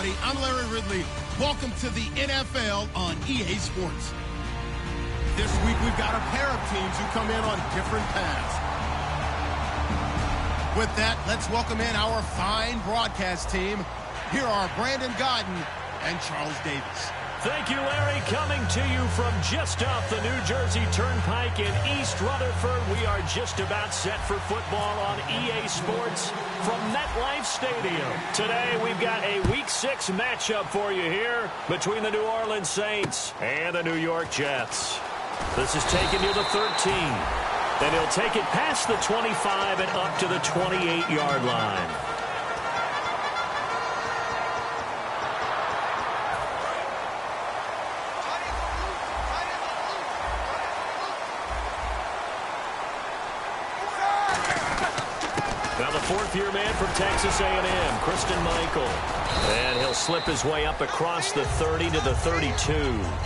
everybody. I'm Larry Ridley. Welcome to the NFL on EA Sports. This week, we've got a pair of teams who come in on different paths. With that, let's welcome in our fine broadcast team. Here are Brandon Gaudin and Charles Davis. Thank you, Larry. Coming to you from just off the New Jersey Turnpike in East Rutherford. We are just about set for football on EA Sports from MetLife Stadium. Today, we've got a Week 6 matchup for you here between the New Orleans Saints and the New York Jets. This is taken near the 13. And he'll take it past the 25 and up to the 28-yard line. Now the fourth-year man from Texas A&M, Christine Michael. And he'll slip his way up across the 30 to the 32.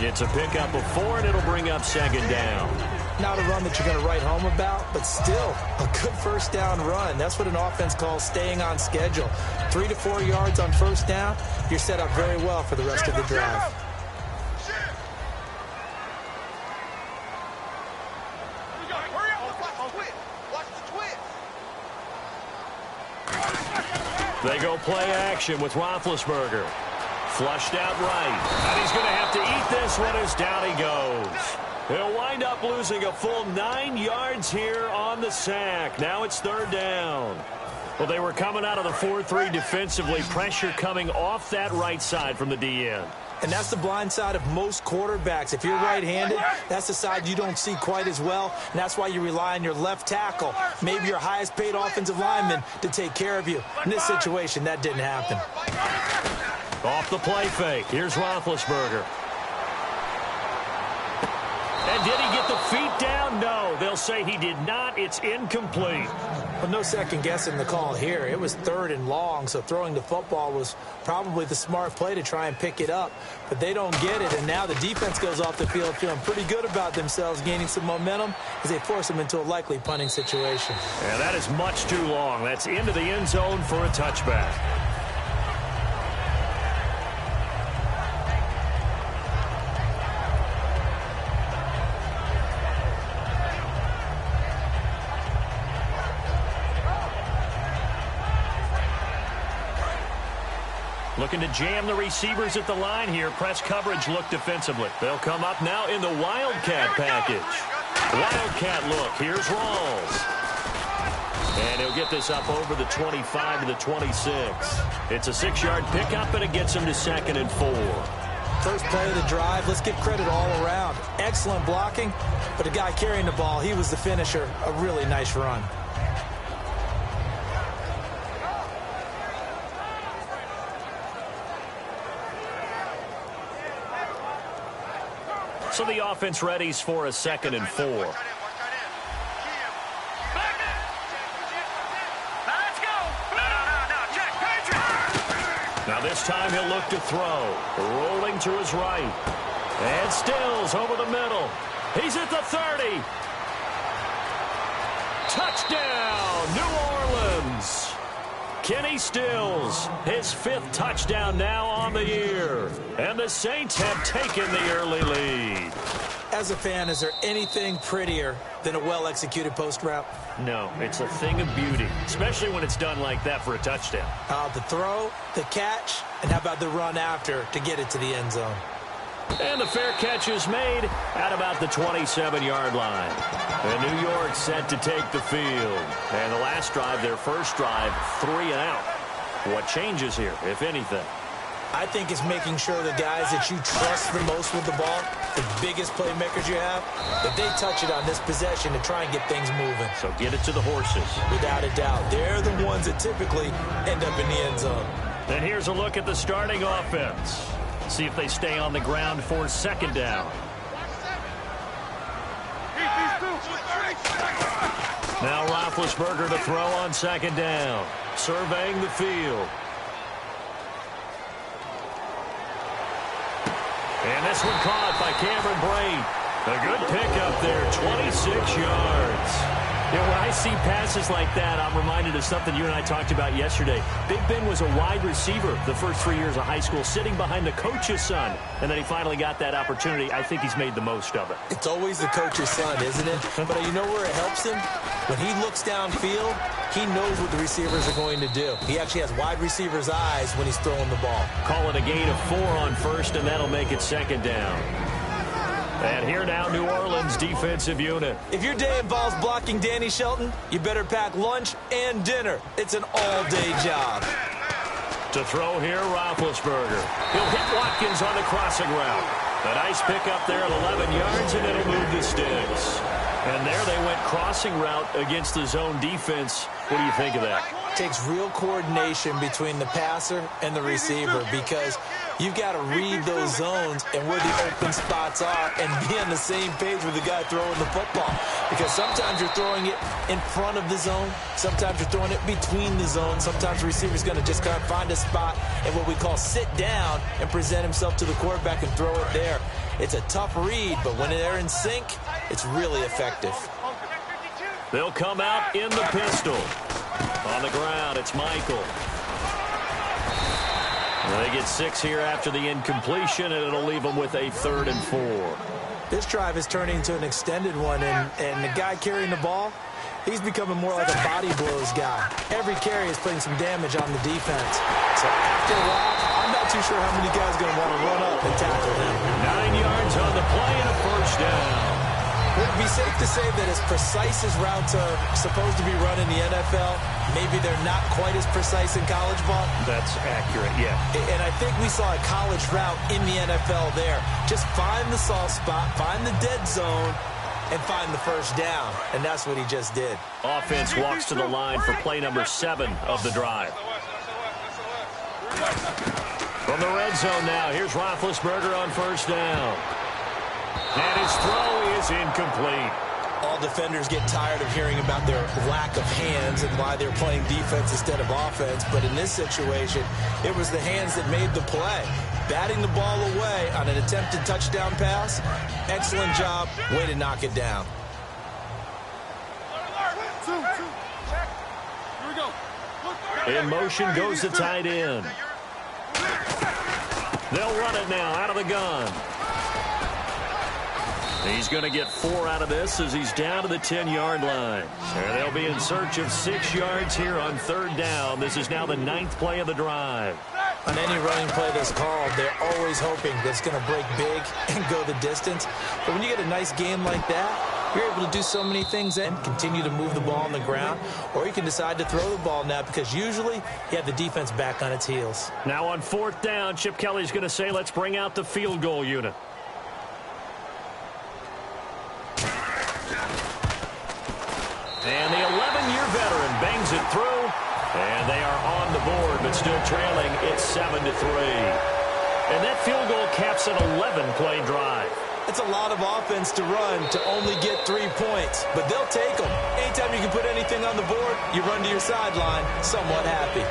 It's a pickup of 4, and it'll bring up second down. Not a run that you're going to write home about, but still a good first down run. That's what an offense calls staying on schedule. 3 to 4 yards on first down, you're set up very well for the rest of the drive. They go play action with Roethlisberger. Flushed out right. And he's going to have to eat this one as down he goes. He'll wind up losing a full 9 yards here on the sack. Now it's third down. Well, they were coming out of the 4-3 defensively. Pressure coming off that right side from the DN. And that's the blind side of most quarterbacks. If you're right-handed, that's the side you don't see quite as well. And that's why you rely on your left tackle, maybe your highest-paid offensive lineman, to take care of you. In this situation, that didn't happen. Off the play fake. Here's Roethlisberger. And did he get the feet down? No. They'll say he did not. It's incomplete. Well, no second guessing the call here. It was third and long, so throwing the football was probably the smart play to try and pick it up. But they don't get it, and now the defense goes off the field feeling pretty good about themselves, gaining some momentum as they force them into a likely punting situation. Yeah, that is much too long. That's into the end zone for a touchback. Looking to jam the receivers at the line here. Press coverage look defensively. They'll come up now in the Wildcat package. Wildcat look. Here's Rawls. And he'll get this up over the 25 to the 26. It's a 6-yard pickup, and it gets him to 2nd and 4. First play of the drive. Let's give credit all around. Excellent blocking, but the guy carrying the ball, he was the finisher. A really nice run. So the offense readies for a 2nd and 4. Now this time he'll look to throw. Rolling to his right. And Stills over the middle. He's at the 30. Touchdown, New Orleans. Kenny Stills, his 5th touchdown now on the year. And the Saints have taken the early lead. As a fan, is there anything prettier than a well-executed post route? No, it's a thing of beauty, especially when it's done like that for a touchdown. The throw, the catch, and how about the run after to get it to the end zone? And the fair catch is made at about the 27-yard line. And New York set to take the field. And the last drive, their first drive, 3 and out. What changes here, if anything? I think it's making sure the guys that you trust the most with the ball, the biggest playmakers you have, that they touch it on this possession to try and get things moving. So get it to the horses. Without a doubt. They're the ones that typically end up in the end zone. And here's a look at the starting offense. See if they stay on the ground for 2nd down. Now Roethlisberger to throw on 2nd down. Surveying the field. And this one caught by Cameron Brate. A good pickup there, 26 yards. You know, when I see passes like that, I'm reminded of something you and I talked about yesterday. Big Ben was a wide receiver the first 3 years of high school, sitting behind the coach's son, and then he finally got that opportunity. I think he's made the most of it. It's always the coach's son, isn't it? But you know where it helps him? When he looks downfield, he knows what the receivers are going to do. He actually has wide receivers' eyes when he's throwing the ball. Call it a gain of 4 on first, and that'll make it second down. And here now, New Orleans defensive unit. If your day involves blocking Danny Shelton, you better pack lunch and dinner. It's an all-day job. To throw here, Roethlisberger. He'll hit Watkins on the crossing route. A nice pickup there at 11 yards, and it'll move the sticks. And there they went crossing route against the zone defense. What do you think of that? It takes real coordination between the passer and the receiver because you've got to read those zones and where the open spots are and be on the same page with the guy throwing the football. Because sometimes you're throwing it in front of the zone. Sometimes you're throwing it between the zones. Sometimes the receiver's going to just kind of find a spot and what we call sit down and present himself to the quarterback and throw it there. It's a tough read, but when they're in sync, it's really effective. They'll come out in the pistol. On the ground, it's Michael. They get 6 here after the incompletion, and it'll leave them with a 3rd and 4. This drive is turning into an extended one, and the guy carrying the ball, he's becoming more like a body blows guy. Every carry is putting some damage on the defense. So after a while, I'm not too sure how many guys are going to want to run up and tackle him. 9 yards on the play and a first down. Would it be safe to say that as precise as routes are supposed to be run in the NFL, maybe they're not quite as precise in college ball? That's accurate, yeah. And I think we saw a college route in the NFL there. Just find the soft spot, find the dead zone, and find the first down. And that's what he just did. Offense walks to the line for play number 7 of the drive. From the red zone now, here's Roethlisberger on first down. And his throw is incomplete. All defenders get tired of hearing about their lack of hands and why they're playing defense instead of offense. But in this situation, it was the hands that made the play. Batting the ball away on an attempted touchdown pass. Excellent job. Way to knock it down. In motion goes the tight end. They'll run it now out of the gun. He's going to get 4 out of this as he's down to the 10-yard line. And they'll be in search of 6 yards here on 3rd down. This is now the 9th play of the drive. On any running play that's called, they're always hoping that it's going to break big and go the distance. But when you get a nice game like that, you're able to do so many things and continue to move the ball on the ground, or you can decide to throw the ball now because usually you have the defense back on its heels. Now on 4th down, Chip Kelly's going to say, let's bring out the field goal unit. And the 11-year veteran bangs it through, and they are on the board, but still trailing. It's 7-3. And that field goal caps an 11-play drive. It's a lot of offense to run to only get 3 points, but they'll take them. Anytime you can put anything on the board, you run to your sideline somewhat happy.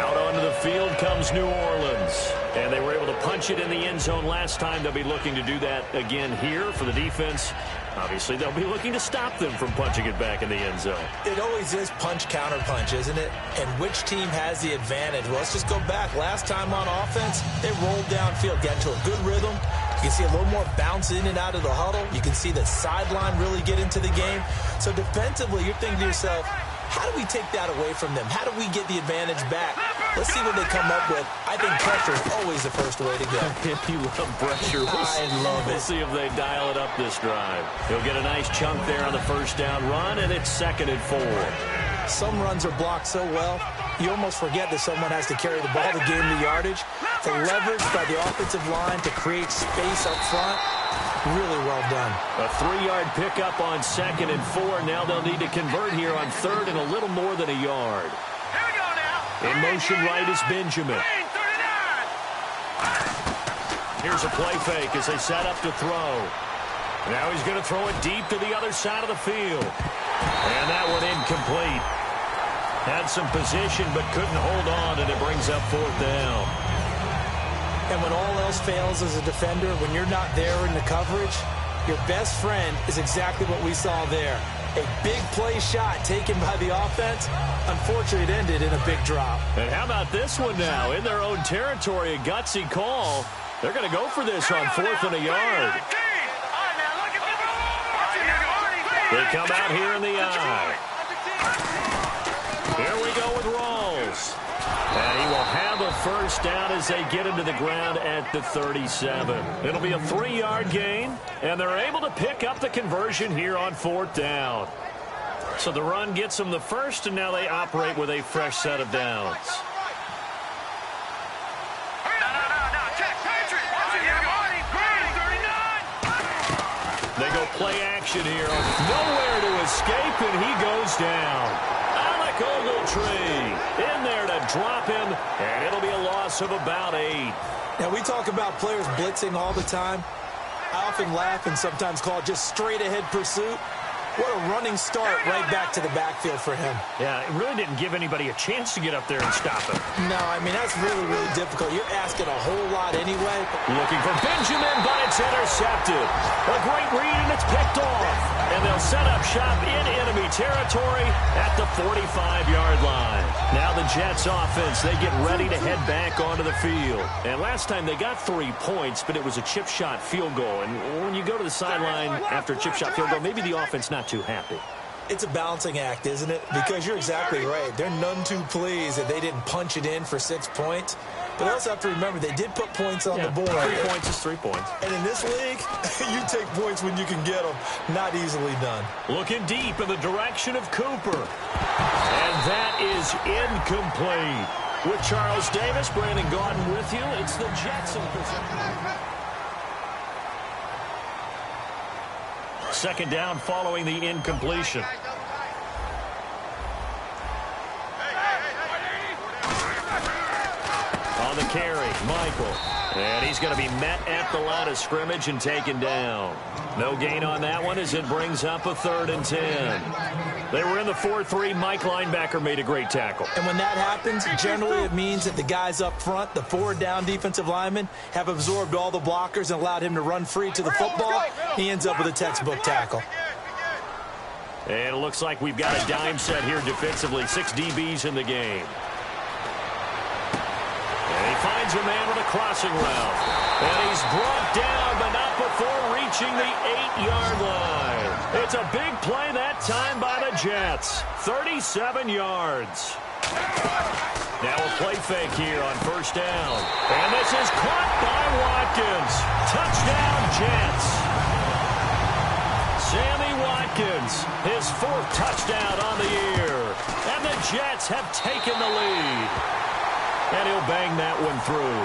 Out onto the field comes New Orleans. And they were able to punch it in the end zone last time. They'll be looking to do that again here for the defense. Obviously, they'll be looking to stop them from punching it back in the end zone. It always is punch-counter-punch, isn't it? And which team has the advantage? Well, let's just go back. Last time on offense, they rolled downfield, got into a good rhythm. You can see a little more bounce in and out of the huddle. You can see the sideline really get into the game. So defensively, you're thinking to yourself, how do we take that away from them? How do we get the advantage back? Let's see what they come up with. I think pressure is always the first way to go. You love pressure. I love it. We'll see if they dial it up this drive. He'll get a nice chunk there on the first down run, and it's 2nd and 4. Some runs are blocked so well, you almost forget that someone has to carry the ball to gain the yardage. The leverage by the offensive line to create space up front, really well done. A 3-yard pickup on 2nd and 4. Now they'll need to convert here on 3rd and a little more than a yard. In motion right is Benjamin. Here's a play fake as they set up to throw. Now he's going to throw it deep to the other side of the field. And that one incomplete. Had some position but couldn't hold on, and it brings up 4th down. And when all else fails as a defender, when you're not there in the coverage, your best friend is exactly what we saw there. A big play shot taken by the offense. Unfortunately, it ended in a big drop. And how about this one now? In their own territory, a gutsy call. They're going to go for this on 4th and a yard. They come out here in the eye. Here we go with Rawls. And he will have a first down as they get into the ground at the 37. It'll be a 3-yard gain, and they're able to pick up the conversion here on 4th down. So the run gets them the first, and now they operate with a fresh set of downs. They go play action here. Nowhere to escape, and he goes down. Alec Ogletree in there to drop him, and it'll be a loss of about 8. Now, we talk about players blitzing all the time. I often laugh and sometimes call it just straight-ahead pursuit. What a running start right back to the backfield for him. Yeah, it really didn't give anybody a chance to get up there and stop him. No, I mean, that's really, really difficult. You're asking a whole lot anyway. Looking for Benjamin, but it's intercepted. A great read, and it's picked off. And they'll set up shop in enemy territory at the 45-yard line. Now the Jets offense, they get ready to head back onto the field. And last time they got 3 points, but it was a chip shot field goal. And when you go to the sideline after a chip shot field goal, maybe the offense not too happy. It's a balancing act, isn't it? Because you're exactly right. They're none too pleased that they didn't punch it in for 6 points. But also have to remember, they did put points on the board. 3 points is 3 points. And in this league, you take points when you can get them. Not easily done. Looking deep in the direction of Cooper. And that is incomplete. With Charles Davis, Brandon Gaudin with you. It's the Jets in position. Second down following the incompletion. On the carry, Michael. And he's going to be met at the line of scrimmage and taken down. No gain on that one as it brings up a 3rd and 10. They were in the 4-3. Mike linebacker made a great tackle. And when that happens, generally it means that the guys up front, the 4-down defensive linemen, have absorbed all the blockers and allowed him to run free to the football. He ends up with a textbook tackle. And it looks like we've got a dime set here defensively. 6 DBs in the game. And he finds a man with a crossing route. And he's brought down, but not before reaching the 8-yard line. It's a big play that time by the Jets. 37 yards. Now a play fake here on first down. And this is caught by Watkins. Touchdown, Jets. Sammy Watkins, his 4th touchdown on the year. And the Jets have taken the lead. And he'll bang that one through.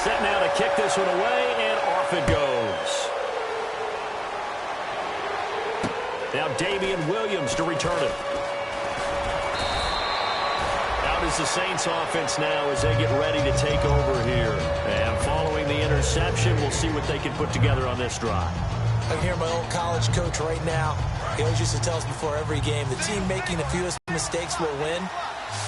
Set now to kick this one away, and off it goes. Now Damian Williams to return it. Out is the Saints offense now as they get ready to take over here. And following the interception, we'll see what they can put together on this drive. I can hear my old college coach right now. He always used to tell us before every game, the team making the fewest mistakes will win.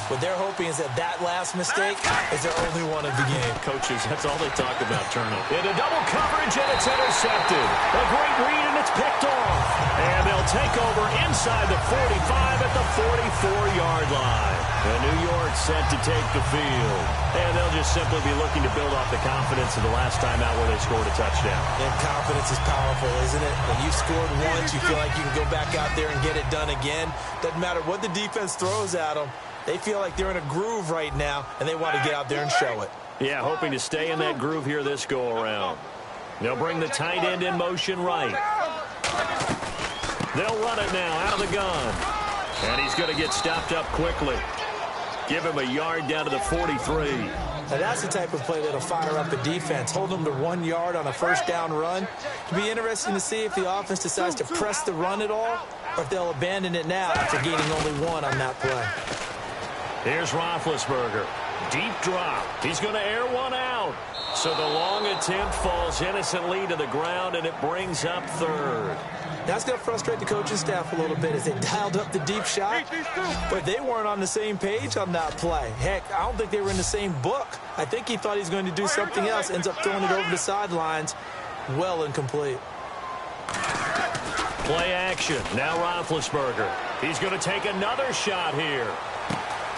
What they're hoping is that last mistake is their only one of the game. Coaches, that's all they talk about, Turner. Into double coverage, and it's intercepted. A great read, and it's picked off. And they'll take over inside the 45 at the 44-yard line. And New York set to take the field. And they'll just simply be looking to build off the confidence of the last time out where they scored a touchdown. And confidence is powerful, isn't it? When you've scored once, you feel like you can go back out there and get it done again. Doesn't matter what the defense throws at them. They feel like they're in a groove right now, and they want to get out there and show it. Yeah, hoping to stay in that groove here this go-around. They'll bring the tight end in motion right. They'll run it now out of the gun. And he's going to get stopped up quickly. Give him a yard down to the 43. Now that's the type of play that'll fire up the defense. Hold them to 1 yard on a first down run. It'll be interesting to see if the offense decides to press the run at all, or if they'll abandon it now after gaining only 1 on that play. Here's Roethlisberger. Deep drop. He's going to air one out. So the long attempt falls innocently to the ground, and it brings up 3rd. That's going to frustrate the coaching staff a little bit as they dialed up the deep shot. But they weren't on the same page on that play. Heck, I don't think they were in the same book. I think he thought he was going to do something else. Ends up throwing it over the sidelines. Well incomplete. Play action. Now Roethlisberger. He's going to take another shot here.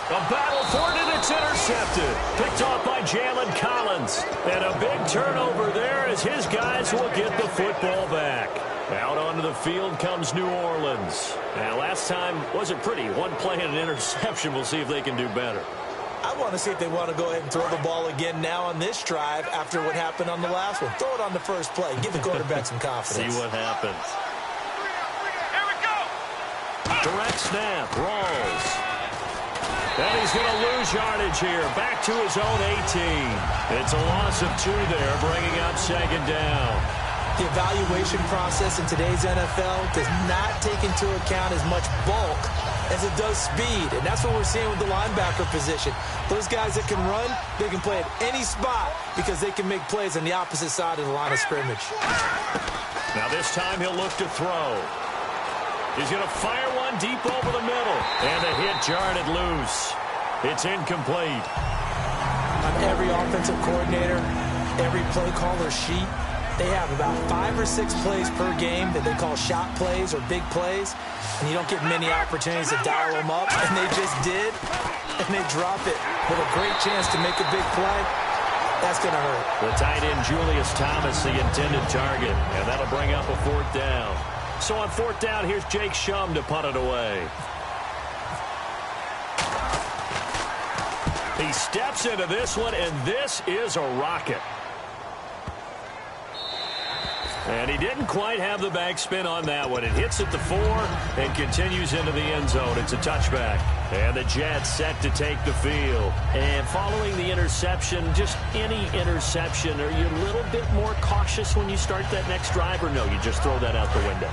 A battle for it, and it's intercepted. Picked off by Jalen Collins. And a big turnover there as his guys will get the football back. Out onto the field comes New Orleans. And last time wasn't pretty. One play and an interception. We'll see if they can do better. I want to see if they want to go ahead and throw the ball again now on this drive after what happened on the last one. Throw it on the first play. Give the quarterback some confidence. See what happens. Direct snap. Rolls. And he's going to lose yardage here. Back to his own 18. It's a loss of 2 there, bringing up second down. The evaluation process in today's NFL does not take into account as much bulk as it does speed. And that's what we're seeing with the linebacker position. Those guys that can run, they can play at any spot because they can make plays on the opposite side of the line of scrimmage. Now this time he'll look to throw. He's going to fire one deep over the middle. And the hit jarred it loose. It's incomplete. On every offensive coordinator, every play caller sheet, they have about 5 or 6 plays per game that they call shot plays or big plays. And you don't get many opportunities to dial them up. And they just did. And they drop it with a great chance to make a big play. That's going to hurt. The tight end, Julius Thomas, the intended target. And that'll bring up a 4th down. So on 4th down, here's Jake Shum to punt it away. He steps into this one, and this is a rocket. And he didn't quite have the backspin on that one. It hits at the 4 and continues into the end zone. It's a touchback. And the Jets set to take the field. And following the interception, just any interception, are you a little bit more cautious when you start that next drive, or no, you just throw that out the window?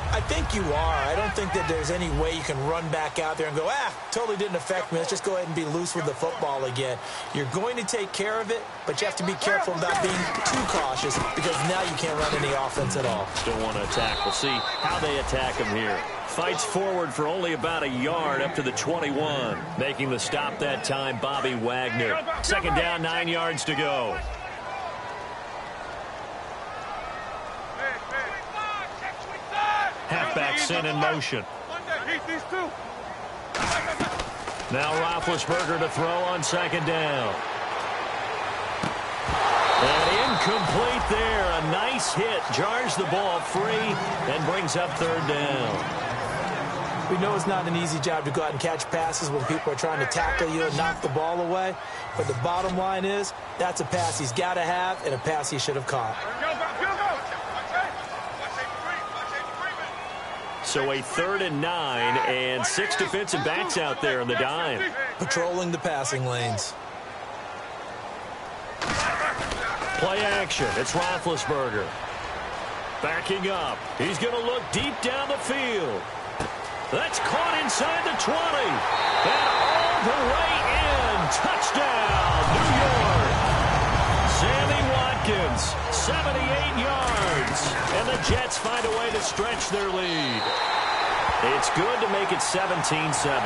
I think you are. I don't think that there's any way you can run back out there and go, totally didn't affect me. Let's just go ahead and be loose with the football again. You're going to take care of it, but you have to be careful about being too cautious because now you can't run any offense at all. Still want to attack. We'll see how they attack him here. Fights forward for only about a yard up to the 21. Making the stop that time, Bobby Wagner. 2nd down, 9 yards to go. Halfback sent in motion. Now Roethlisberger to throw on 2nd down. And incomplete there. A nice hit. Jars the ball free and brings up 3rd down. We know it's not an easy job to go out and catch passes when people are trying to tackle you and knock the ball away. But the bottom line is that's a pass he's got to have and a pass he should have caught. So a 3rd and 9 and 6 defensive backs out there in the dime. Patrolling the passing lanes. Play action. It's Roethlisberger. Backing up. He's going to look deep down the field. That's caught inside the 20. And all the way in. Touchdown, New York. Sammy Watkins, 78 yards. And the Jets find a way to stretch their lead. It's good to make it 17-7.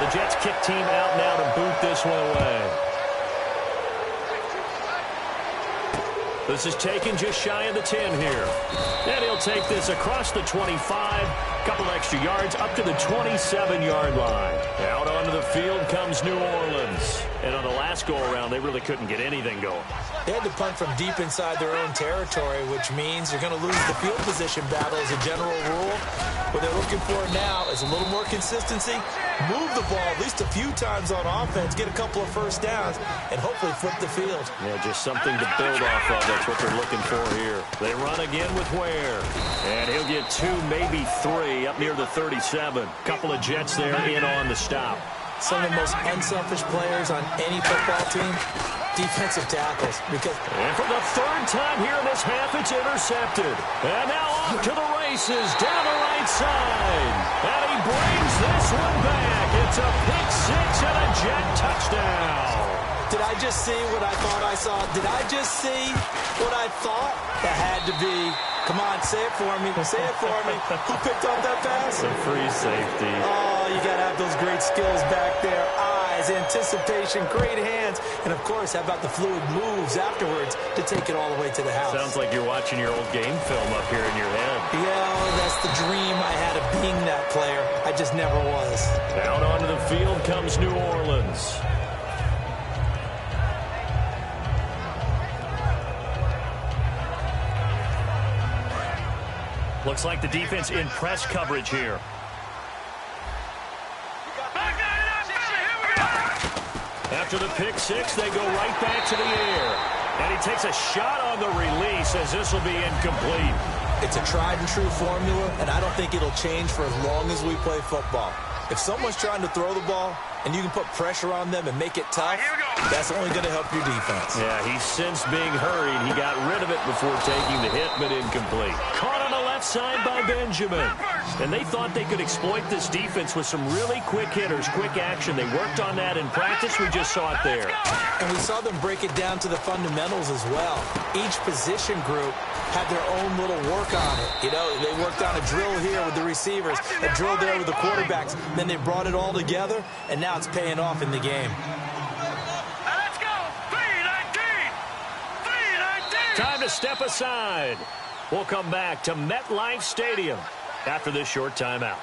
The Jets kick team out now to boot this one away. This is taken just shy of the 10 here. And he'll take this across the 25. Couple extra yards up to the 27-yard line. Out onto the field comes New Orleans. And on the last go-around, they really couldn't get anything going. They had to punt from deep inside their own territory, which means you're going to lose the field position battle as a general rule. What they're looking for now is a little more consistency, move the ball at least a few times on offense, get a couple of first downs, and hopefully flip the field. Yeah, just something to build off of. That's what they're looking for here. They run again with Ware. And he'll get 2, maybe 3 up near the 37. Couple of Jets there in on the stop. Some of the most unselfish players on any football team, defensive tackles. And for the 3rd time here in this half, it's intercepted. And now off to the races down the right side. And he brings this one back. It's a pick 6 and a Jet touchdown. Did I just see what I thought I saw? Did I just see what I thought? That had to be. Come on, say it for me. Say it for me. Who picked up that pass? A free safety. Oh, you got to have those great skills back there. Eyes, anticipation, great hands. And, of course, how about the fluid moves afterwards to take it all the way to the house? Sounds like you're watching your old game film up here in your head. Yeah, that's the dream I had of being that player. I just never was. Out onto the field comes New Orleans. Looks like the defense in press coverage here. After the pick six, they go right back to the air. And he takes a shot on the release as this will be incomplete. It's a tried-and-true formula, and I don't think it'll change for as long as we play football. If someone's trying to throw the ball and you can put pressure on them and make it tough, that's only going to help your defense. Yeah, he's since being hurried. He got rid of it before taking the hit, but incomplete. Caught on the left side by Benjamin. And they thought they could exploit this defense with some really quick hitters, quick action. They worked on that in practice. We just saw it there. And we saw them break it down to the fundamentals as well. Each position group had their own little work on it. You know, they worked on a drill here with the receivers, a drill there with the quarterbacks. Then they brought it all together, and now it's paying off in the game. Let's go! 3-19! 3-19! Time to step aside. We'll come back to MetLife Stadium after this short timeout.